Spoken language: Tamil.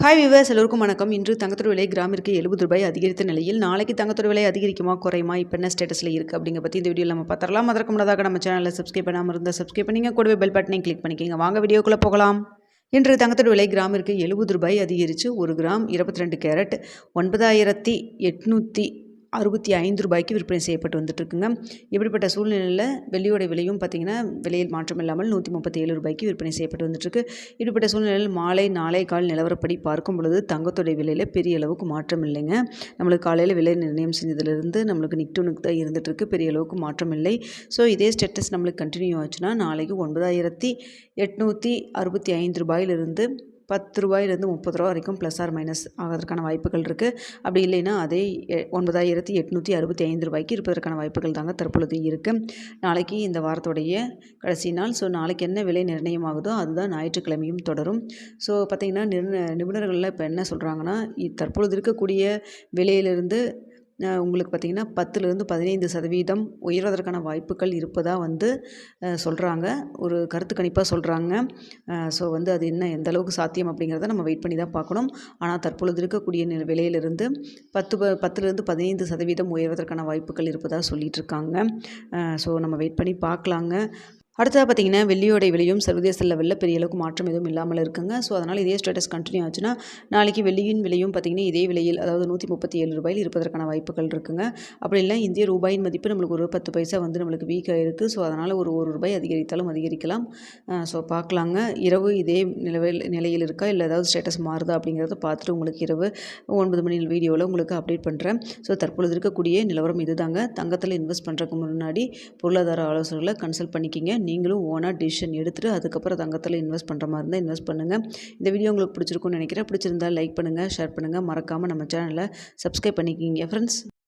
ஹாய் வியூவர்ஸ், எல்லோருக்கும் வணக்கம். இன்று தங்கத்தோட விலை கிராமிற்கு ரூ. 70 அதிகரித்த நிலையில் நாளைக்கு தங்கத்தோட விலை அதிகரிக்குமா குறையுமா, இப்போ என்ன ஸ்டேட்டஸில் இருக்குது அப்படிங்கிற பற்றி இந்த வீடியோவில் நம்ம பார்த்துடலாம். அதற்கு முன்னதாக நம்ம சேனலை சப்ஸ்கிரைப் பண்ணாமல் இருந்தால் சப்ஸ்கிரைப் பண்ணிங்க, கூடவே பெல் பட்டனையும் கிளிக் பண்ணிக்கோங்க. வாங்க வீடியோக்குள்ளே போகலாம். இன்று தங்கத்தோட விலை கிராமிற்கு ரூ. 70 அதிகரித்து 1 கிராம் 22 கேரட் 9865 விற்பனை செய்யப்பட்டு வந்துட்டுருக்குங்க. இப்படிப்பட்ட சூழ்நிலையில் வெள்ளியோட விலையும் பார்த்திங்கன்னா விலையில் மாற்றம் இல்லாமல் ரூ. 137 விற்பனை செய்யப்பட்டு வந்துட்டுருக்கு. இப்படிப்பட்ட சூழ்நிலையில் மாலை 4:15 நிலவரப்படி பார்க்கும் பொழுது தங்கத்தோடைய விலையில் பெரிய அளவுக்கு மாற்றம் இல்லைங்க. நம்மளுக்கு காலையில் விலை நிர்ணயம் செஞ்சதுலேருந்து நம்மளுக்கு நிக் டு நிக் தான் இருந்துகிட்ருக்கு, பெரிய அளவுக்கு மாற்றம் இல்லை. ஸோ இதே ஸ்டேட்டஸ் நம்மளுக்கு கண்டினியூ ஆச்சுன்னா நாளைக்கு 9865 ரூபாயிலிருந்து ரூ. 30 வரைக்கும் ப்ளஸ் ஆர் மைனஸ் ஆகிறதுக்கான வாய்ப்புகள் இருக்குது. அப்படி இல்லைன்னா அதே ரூ. 9865 இருப்பதற்கான வாய்ப்புகள் தாங்க தற்பொழுது இருக்குது. நாளைக்கு இந்த வாரத்தோடைய கடைசி நாள். ஸோ நாளைக்கு என்ன விலை நிர்ணயம் ஆகுதோ அதுதான் ஞாயிற்றுக்கிழமையும் தொடரும். ஸோ பார்த்திங்கன்னா நிபுணர்கள்லாம் இப்போ என்ன சொல்கிறாங்கன்னா, தற்பொழுது இருக்கக்கூடிய விலையிலிருந்து உங்களுக்கு பார்த்திங்கன்னா 10-15% உயர்வதற்கான வாய்ப்புகள் இருப்பதாக சொல்கிறாங்க, ஒரு கருத்து கணிப்பாக சொல்கிறாங்க. ஸோ அது என்ன எந்த அளவுக்கு சாத்தியம் அப்படிங்கிறத நம்ம வெயிட் பண்ணி தான் பார்க்கணும். ஆனால் தற்பொழுது இருக்கக்கூடிய விலையிலிருந்து 10-15% உயர்வதற்கான வாய்ப்புகள் இருப்பதாக சொல்லிகிட்டு இருக்காங்க. ஸோ நம்ம வெயிட் பண்ணி பார்க்கலாங்க. அடுத்ததாக பார்த்திங்கன்னா வெள்ளியோடைய விலையும் சர்வதேச லெவலில் பெரிய அளவுக்கு மாற்றம் எதுவும் இல்லாமல் இருக்குங்க. ஸோ அதனால் இதே ஸ்டேட்டஸ் கண்டினியூ ஆச்சுன்னா நாளைக்கு வெள்ளியின் விலையும் பார்த்திங்கன்னா இதே விலையில், அதாவது ரூ. 137 இருப்பதற்கான வாய்ப்புகள் இருக்குங்க. அப்படி இல்லை இந்திய ரூபாயின் மதிப்பு நம்மளுக்கு ஒரு 10 பைசா நம்மளுக்கு வீக்காக இருக்குது. ஸோ அதனால் ஒரு ரூபாய் அதிகரித்தாலும் அதிகரிக்கலாம். ஸோ பார்க்கலாங்க. இரவு இதே நிலையில் இருக்கா இல்லை ஏதாவது ஸ்டேட்டஸ் மாறுதா அப்படிங்கிறத பார்த்துட்டு உங்களுக்கு இரவு 9 மணி வீடியோவில் உங்களுக்கு அப்டேட் பண்ணுறேன். ஸோ தற்பொழுது இருக்கக்கூடிய நிலவரம் இதுதாங்க. தங்கத்தில் இன்வெஸ்ட் பண்ணுறதுக்கு முன்னாடி பொருளாதார ஆலோசகர்களை கன்சல்ட் பண்ணிக்கிங்க. நீங்களும் ஓனாக டிசிஷன் எடுத்துகிட்டு அதுக்கப்புறம் தங்கத்தில் இன்வெஸ்ட் பண்ணுற மாதிரி இருந்தால் இன்வெஸ்ட் பண்ணுங்கள். இந்த வீடியோ உங்களுக்கு பிடிச்சிருக்குன்னு நினைக்கிறேன். பிடிச்சிருந்தால் லைக் பண்ணுங்கள், ஷேர் பண்ணுங்கள், மறக்காமல் நம்ம சேனலை சப்ஸ்கிரைப் பண்ணிக்கிங்க ஃப்ரெண்ட்ஸ்.